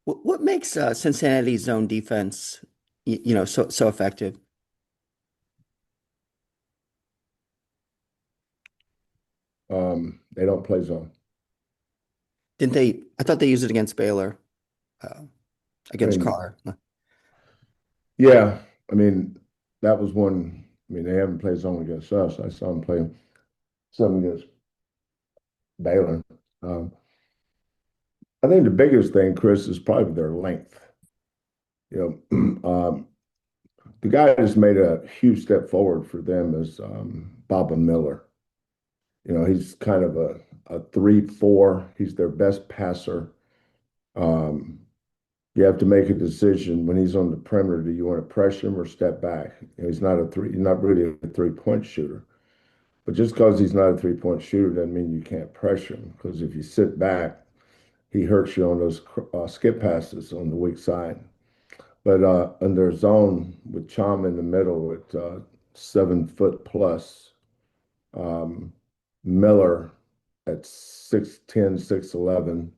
What makes Cincinnati's zone defense, so effective? They don't play zone. Didn't they? I thought they used it against Baylor, uh, I against mean, Carr. yeah, I mean, that was one. I mean, they haven't played zone against us. I saw them play some against Baylor. Um, I think the biggest thing, Chris, is probably their length. You know, the guy that's made a huge step forward for them is Baba Miller. He's kind of a 3-4. He's their best passer. Um, you have to make a decision when he's on the perimeter. Do you want to pressure him or step back? He's not a three. He's not really a 3-point shooter. But just because he's not a 3-point shooter doesn't mean you can't pressure him. Because if you sit back, he hurts you on those skip passes on the weak side. But under zone with Chom in the middle at 7 foot plus, um, Miller at 6'10", 6'11".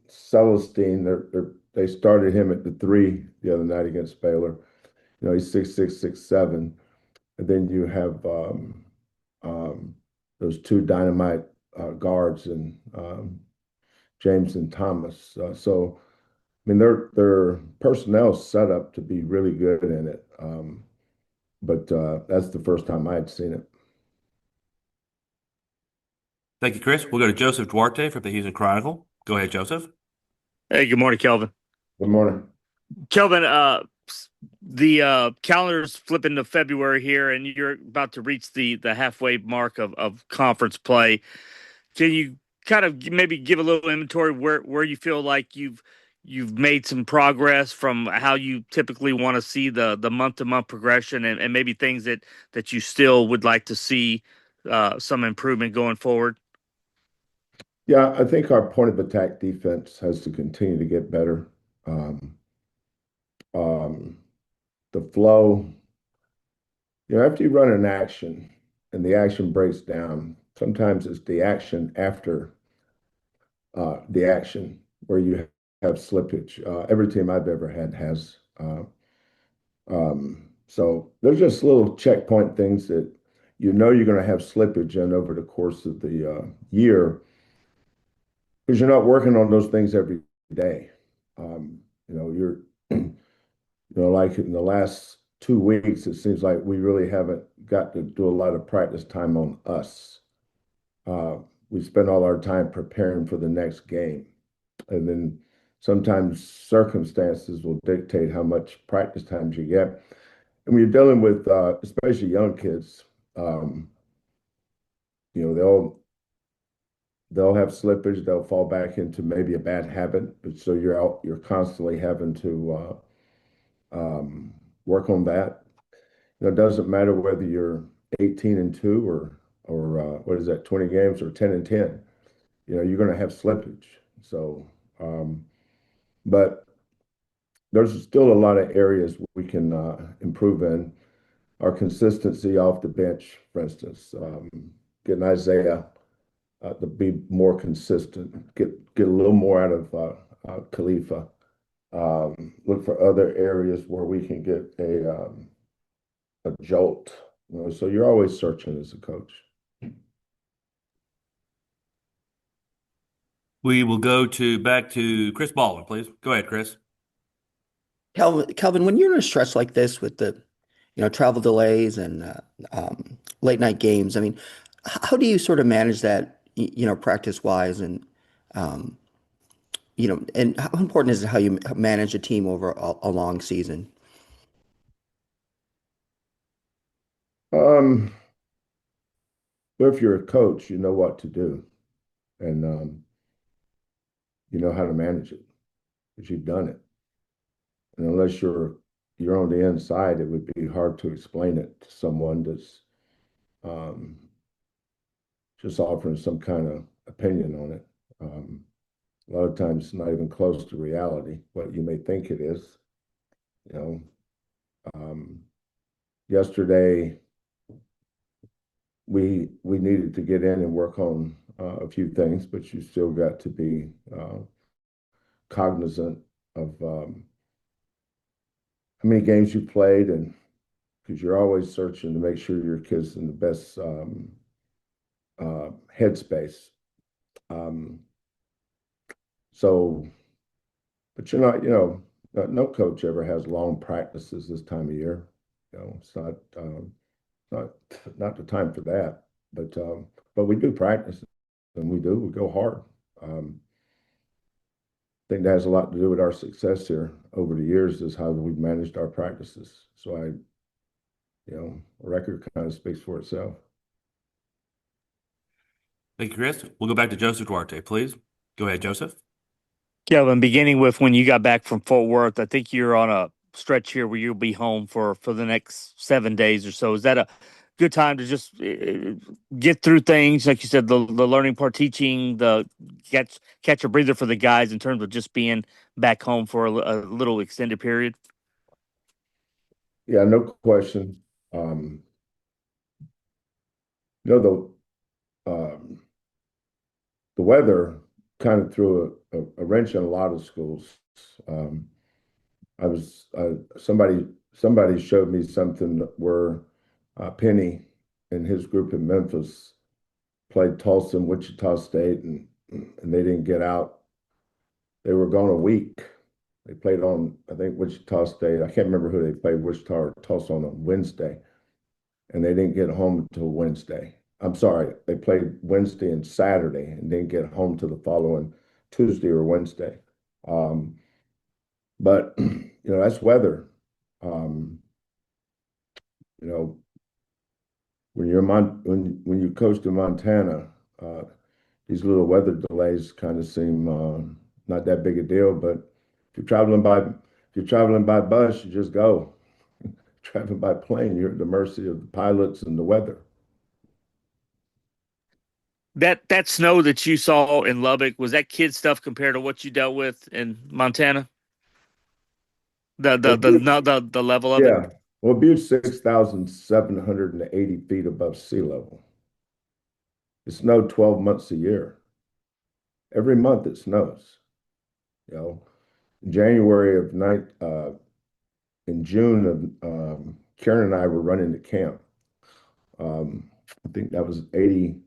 Celestine, they started him at the three the other night against Baylor. He's 6'6", 6'7". And then you have um, those two dynamite guards and James and Thomas. I mean, their personnel set up to be really good in it. But that's the first time I had seen it. Thank you, Chris. We'll go to Joseph Duarte from the Houston Chronicle. Go ahead, Joseph. Hey, good morning, Kelvin. Good morning. Kelvin, the calendar's flipping to February here, and you're about to reach the halfway mark of conference play. Can you kind of maybe give a little inventory where you feel like you've made some progress from how you typically want to see the month to month progression, and maybe things that you still would like to see some improvement going forward? Yeah, I think our point of attack defense has to continue to get better. Um, um, the flow, after you run an action and the action breaks down, sometimes it's the action after the action where you have slippage. Every team I've ever had has. So there's just little checkpoint things that you're going to have slippage in over the course of the year because you're not working on those things every day. You're, like in the last 2 weeks, it seems like we really haven't got to do a lot of practice time on us. Uh, we spend all our time preparing for the next game. And then sometimes circumstances will dictate how much practice times you get. And when you're dealing with, especially young kids, um, you know, they'll have slippage, they'll fall back into maybe a bad habit. But so you're constantly having to work on that. It doesn't matter whether you're 18-2 or what is that, 20 games or 10-10. You're going to have slippage. So, but there's still a lot of areas we can improve in. Our consistency off the bench, for instance, getting Isaiah to be more consistent, get a little more out of Khalifa. Look for other areas where we can get a jolt. So you're always searching as a coach. We will go to back to Chris Baldwin, please. Go ahead, Chris. Calvin, when you're in a stretch like this with the, travel delays and late night games, I mean, how do you sort of manage that, practice wise um, and how important is it how you manage a team over a long season? Um, but if you're a coach, you know what to do and you know how to manage it because you've done it. And unless you're on the inside, it would be hard to explain it to someone that's um, just offering some kind of opinion on it. A lot of times, it's not even close to reality. What you may think it is, you know. Um, Yesterday, we needed to get in and work on a few things, but you still got to be cognizant of how many games you played, and because you're always searching to make sure your kid's in the best headspace. Um, so, but you're not, no coach ever has long practices this time of year. It's not not the time for that. But we do practice, and we go hard. I think that has a lot to do with our success here over the years, is how we've managed our practices. So a record kind of speaks for itself. Thank you, Chris. We'll go back to Joseph Duarte, please. Go ahead, Joseph. Kelvin, beginning with when you got back from Fort Worth, I think you're on a stretch here where you'll be home for the next 7 days or so. Is that a good time to just get through things, like you said, the learning part, teaching, the catch a breather for the guys in terms of just being back home for a little extended period? Yeah, no question. You know, the weather kind of threw a wrench in a lot of schools. Um, I was somebody showed me something where Penny and his group in Memphis played Tulsa and Wichita State, and they didn't get out. They were gone a week. They played on, I think, Wichita State. I can't remember who they played, Wichita or Tulsa, on a Wednesday, and they didn't get home until Wednesday. I'm sorry, they played Wednesday and Saturday and didn't get home till the following Tuesday or Wednesday. Um, but that's weather. Um, you know, when you coast in Montana, uh, these little weather delays kind of seem not that big a deal. But if you're traveling by bus, you just go. Traveling by plane, you're at the mercy of the pilots and the weather. That snow that you saw in Lubbock, was that kid stuff compared to what you dealt with in Montana? Well, The level of it? yeah. Well, Butte's 6,780 feet above sea level. It snowed 12 months a year. Every month it snows. You know, in January of night, in June of Karen and I were running the camp. I think that was 81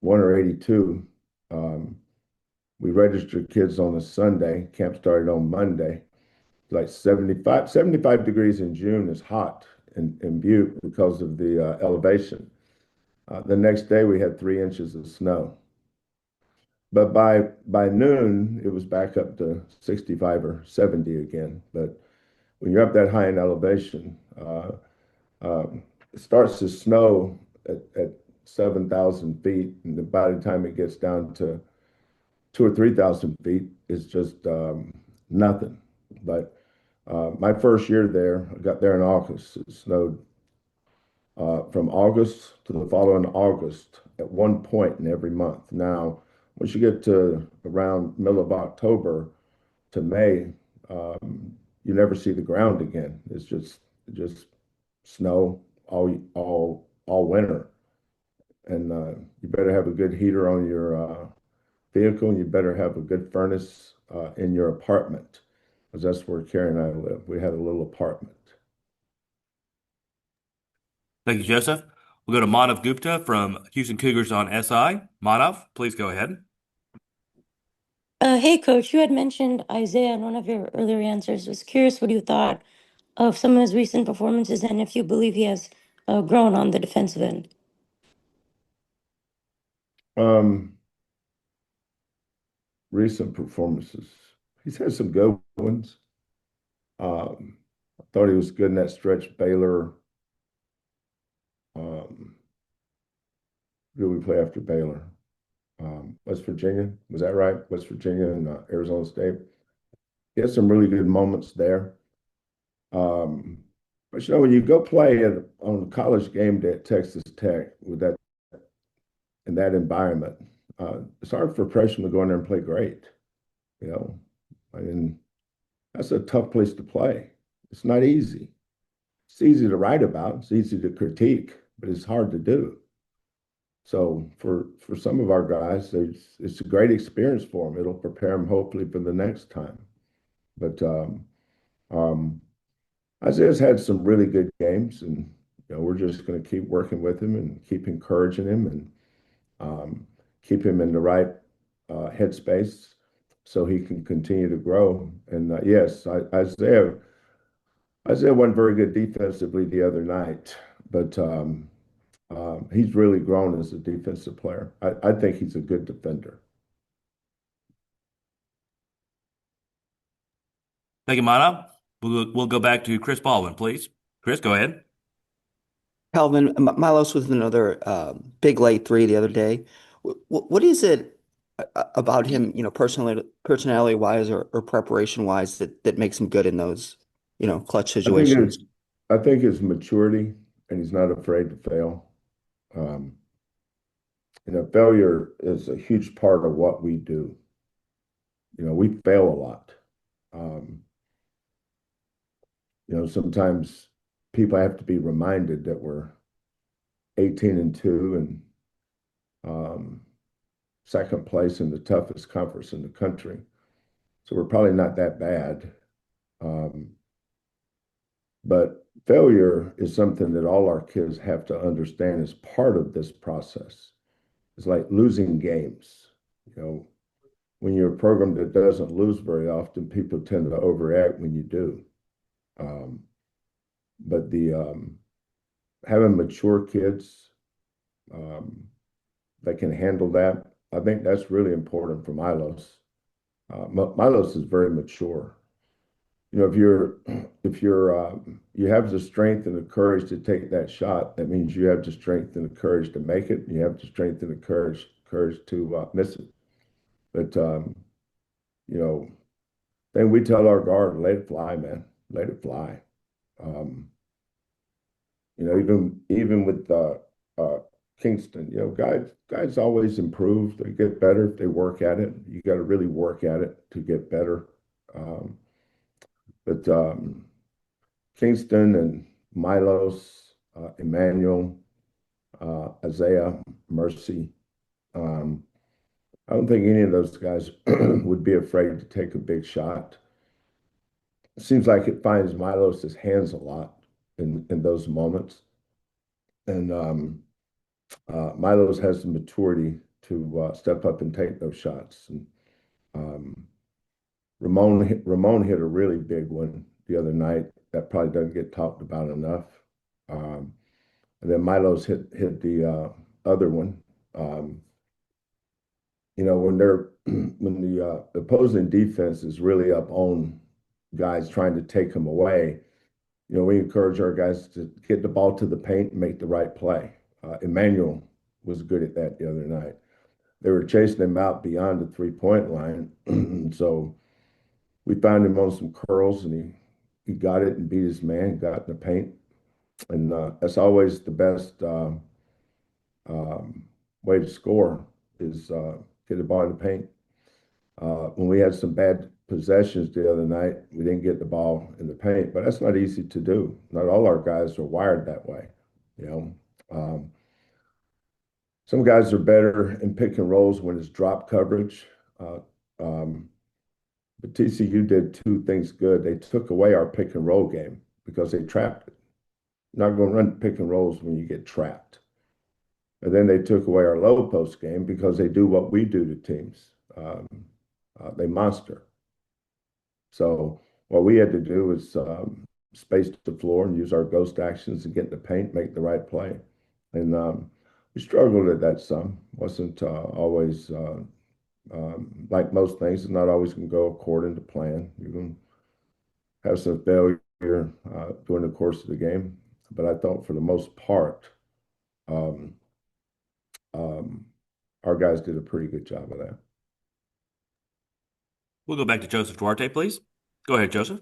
or 82. Um, we registered kids on a Sunday. Camp started on Monday. Like 75 degrees in June is hot in Butte because of the elevation. The next day we had 3 inches of snow. But by noon, it was back up to 65 or 70 again. But when you're up that high in elevation, it starts to snow at 7,000 feet, and by the time it gets down to 2 or 3,000 feet, it's just nothing. But my first year there, I got there in August. It snowed from August to the following August at one point in every month. Now, once you get to around middle of October to May, you never see the ground again. It's just snow all winter, and you better have a good heater on your vehicle, and you better have a good furnace in your apartment, because that's where Carrie and I live. We had a little apartment. Thank you, Joseph. We'll go to Manav Gupta from Houston Cougars on SI. Manav, please go ahead. Hey, Coach, you had mentioned Isaiah in one of your earlier answers. Was curious what you thought of some of his recent performances and if you believe he has grown on the defensive end. Um, Recent performances. He's had some good ones. I thought he was good in that stretch. Baylor. Who did we play after Baylor? West Virginia. Was that right? West Virginia and Arizona State. He had some really good moments there. But when you go play on college game day at Texas Tech with that in that environment, it's hard for a freshman to go in there and play great. You know, I mean, that's a tough place to play. It's not easy. It's easy to write about. It's easy to critique, but it's hard to do. So for some of our guys, it's a great experience for them. It'll prepare them hopefully for the next time. But um, Isaiah's had some really good games, and we're just going to keep working with him and keep encouraging him and keep him in the right headspace so he can continue to grow. And yes, Isaiah wasn't very good defensively the other night, but he's really grown as a defensive player. I think he's a good defender. Thank you, Manav. We'll go back to Chris Baldwin, please. Chris, go ahead. Calvin, Milos with another big late three the other day. What is it about him, personality wise or preparation wise that makes him good in those, clutch I think situations? his I think his maturity, and he's not afraid to fail. Um, Failure is a huge part of what we do. We fail a lot. Um, Sometimes people have to be reminded that we're 18-2 and second place in the toughest conference in the country. So we're probably not that bad. Um, but failure is something that all our kids have to understand as part of this process. It's like losing games. When you're a program that doesn't lose very often, people tend to overreact when you do. Um, but the having mature kids um, that can handle that, I think that's really important for Milos. Milos is very mature. If you have the strength and the courage to take that shot, that means you have the strength and the courage to make it. And you have the strength and the courage to miss it. But you know, then we tell our guard, let it fly, man, let it fly. Um, even with uh, Kingston, guys always improve. They get better if they work at it. You got to really work at it to get better. Um, but Kingston and Milos, Emmanuel, Isaiah, Mercy. Um, I don't think any of those guys would be afraid to take a big shot. It seems like it finds Milos' hands a lot in those moments. And Milos has the maturity to step up and take those shots. And um, Ramon hit a really big one the other night that probably doesn't get talked about enough. Um, and then Milos hit the other one. Um, when when the opposing defense is really up on guys trying to take them away, we encourage our guys to get the ball to the paint and make the right play. Emmanuel was good at that the other night. They were chasing him out beyond the 3-point line, so we found him on some curls, and he got it and beat his man, got in the paint, and that's always the best um, way to score is get the ball in the paint. When we had some bad possessions the other night, we didn't get the ball in the paint, but that's not easy to do. Not all our guys are wired that way. You know, um, some guys are better in pick and rolls when it's drop coverage. Uh, um, but TCU did two things good. They took away our pick and roll game because they trapped it. You're not going to run pick and rolls when you get trapped. And then they took away our low post game because they do what we do to teams. They monster. So what we had to do was space the floor and use our ghost actions and get in the paint, make the right play. And we struggled at that some. Wasn't always like most things. It's not always going to go according to plan. You're going to have some failure during the course of the game. But I thought for the most part, um, um, our guys did a pretty good job of that. We'll go back to Joseph Duarte, please. Go ahead, Joseph.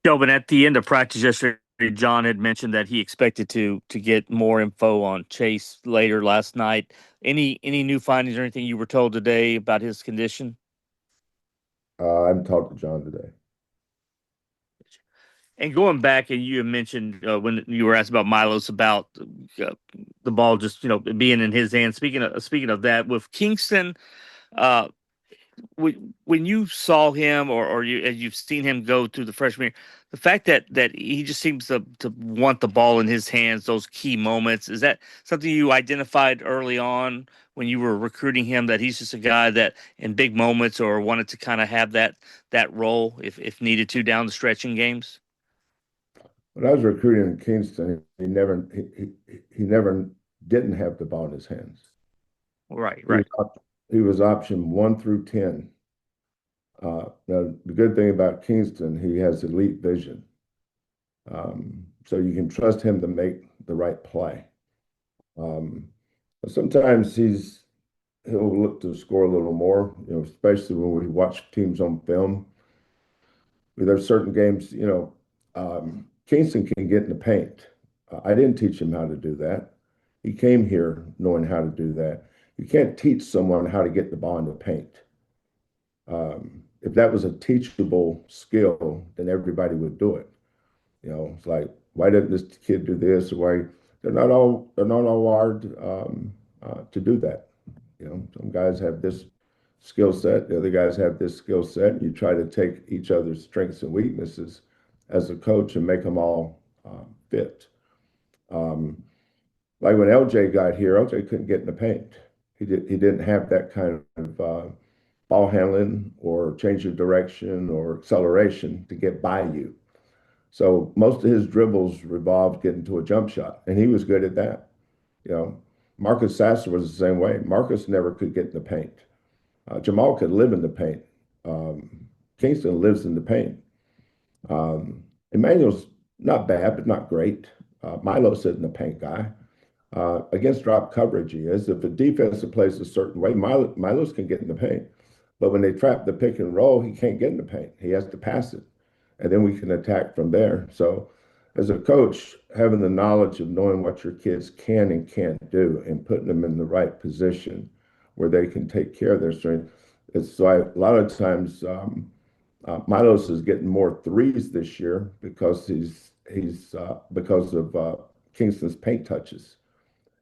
Kelvin, at the end of practice yesterday, John had mentioned that he expected to get more info on Chase later last night. Any new findings or anything you were told today about his condition? I haven't talked to John today. And going back, and you had mentioned when you were asked about Milos about the ball just being in his hands. Speaking of that, with Kingston, uh, when you saw him or you as you've seen him go through the freshman year, the fact that he just seems to want the ball in his hands, those key moments, is that something you identified early on when you were recruiting him, that he's just a guy that in big moments or wanted to kind of have that role if needed to down the stretch in games? When I was recruiting in Kingston, he never didn't have the ball in his hands. Right, He was right. he was option 1 through 10. Now the good thing about Kingston, he has elite vision, so you can trust him to make the right play. But sometimes he'll look to score a little more, especially when we watch teams on film. There's certain games, Kingston can get in the paint. I didn't teach him how to do that. He came here knowing how to do that. You can't teach someone how to get the ball in the paint. If that was a teachable skill, then everybody would do it. It's like, why didn't this kid do this? Or why they're not all wired to do that. Some guys have this skill set, the other guys have this skill set, and you try to take each other's strengths and weaknesses as a coach and make them all fit. Um, like when LJ got here, LJ couldn't get in the paint. He didn't have that kind of ball handling or change of direction or acceleration to get by you. So most of his dribbles revolved getting to a jump shot, and he was good at that. You know, Marcus Sasser was the same way. Marcus never could get in the paint. Jamal could live in the paint. Kingston lives in the paint. Emmanuel's not bad, but not great. Milo's isn't the paint guy. Against drop coverage, he is. If a defensive plays a certain way, Milos can get in the paint. But when they trap the pick and roll, he can't get in the paint. He has to pass it. And then we can attack from there. So, as a coach, having the knowledge of knowing what your kids can and can't do and putting them in the right position where they can take care of their strength. It's so a lot of times Milos is getting more threes this year because he's because of Kingston's paint touches.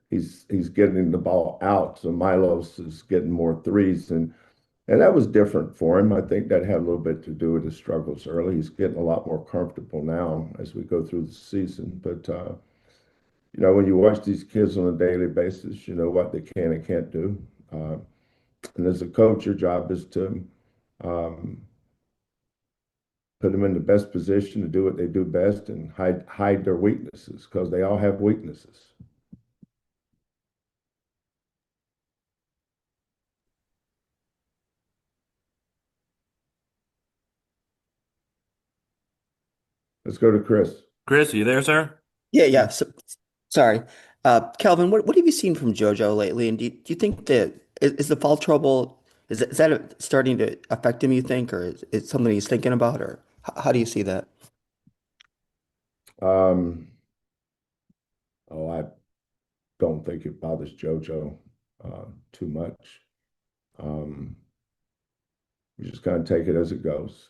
He's getting the ball out, so Milos is getting more threes, and that was different for him. I think that had a little bit to do with his struggles early. He's getting a lot more comfortable now as we go through the season. But when you watch these kids on a daily basis, you know what they can and can't do. And as a coach, your job is to um, put them in the best position to do what they do best and hide their weaknesses because they all have weaknesses. Let's go to Chris. Chris, are you there, sir? Yeah, yeah. So, sorry. Kelvin, what have you seen from JoJo lately? And do you think that is the fall trouble, is that starting to affect him, you think, or is it something he's thinking about, or how do you see that? Um, oh, I don't think it bothers JoJo too much. Um, we just kind of take it as it goes.